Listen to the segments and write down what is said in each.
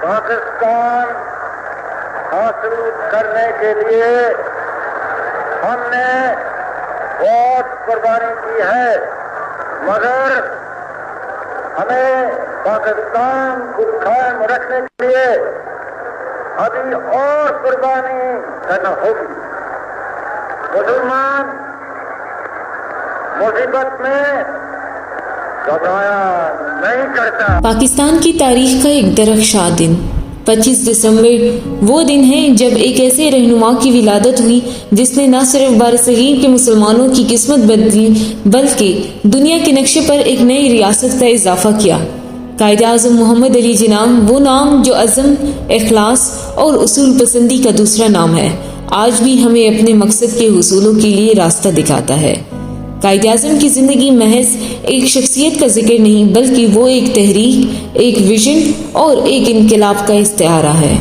پاکستان حاصل کرنے کے لیے ہم نے بہت قربانی کی ہے، مگر ہمیں پاکستان کو قائم رکھنے کے لیے ابھی اور قربانی کرنا ہوگی۔ مسلمان مصیبت میں گھبرایا نہیں کرتا۔ پاکستان کی تاریخ کا ایک درخشاں دن 25 دسمبر وہ دن ہے جب ایک ایسے رہنما کی ولادت ہوئی جس نے نہ صرف برصغیر کے مسلمانوں کی قسمت بدلی بلکہ دنیا کے نقشے پر ایک نئی ریاست کا اضافہ کیا۔ قائد اعظم محمد علی جناح، وہ نام جو عزم، اخلاص اور اصول پسندی کا دوسرا نام ہے، آج بھی ہمیں اپنے مقصد کے حصولوں کے لیے راستہ دکھاتا ہے۔ قائد اعظم کی زندگی محض ایک شخصیت کا ذکر نہیں بلکہ وہ ایک تحریک، ایک ویژن اور ایک انقلاب کا استعارہ ہے۔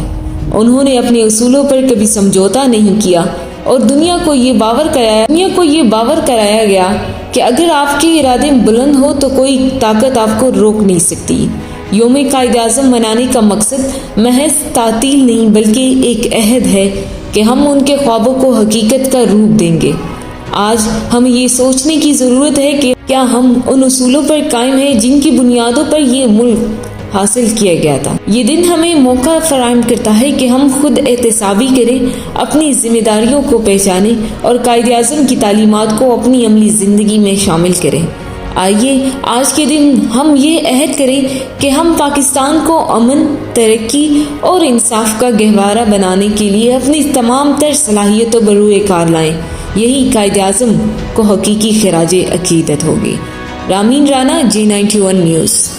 انہوں نے اپنے اصولوں پر کبھی سمجھوتا نہیں کیا اور دنیا کو یہ باور کرایا گیا کہ اگر آپ کے ارادے بلند ہو تو کوئی طاقت آپ کو روک نہیں سکتی۔ یوم قائد اعظم منانے کا مقصد محض تعطیل نہیں بلکہ ایک عہد ہے کہ ہم ان کے خوابوں کو حقیقت کا روپ دیں گے۔ آج ہمیں یہ سوچنے کی ضرورت ہے کہ کیا ہم ان اصولوں پر قائم ہیں جن کی بنیادوں پر یہ ملک حاصل کیا گیا تھا۔ یہ دن ہمیں موقع فراہم کرتا ہے کہ ہم خود احتسابی کریں، اپنی ذمہ داریوں کو پہچانیں اور قائد اعظم کی تعلیمات کو اپنی عملی زندگی میں شامل کریں۔ آئیے آج کے دن ہم یہ عہد کریں کہ ہم پاکستان کو امن، ترقی اور انصاف کا گہوارہ بنانے کے لیے اپنی تمام تر صلاحیتوں بروئے کار لائیں۔ یہی قائد اعظم کو حقیقی خراج عقیدت ہوگی۔ Ramen Rana, J91 news.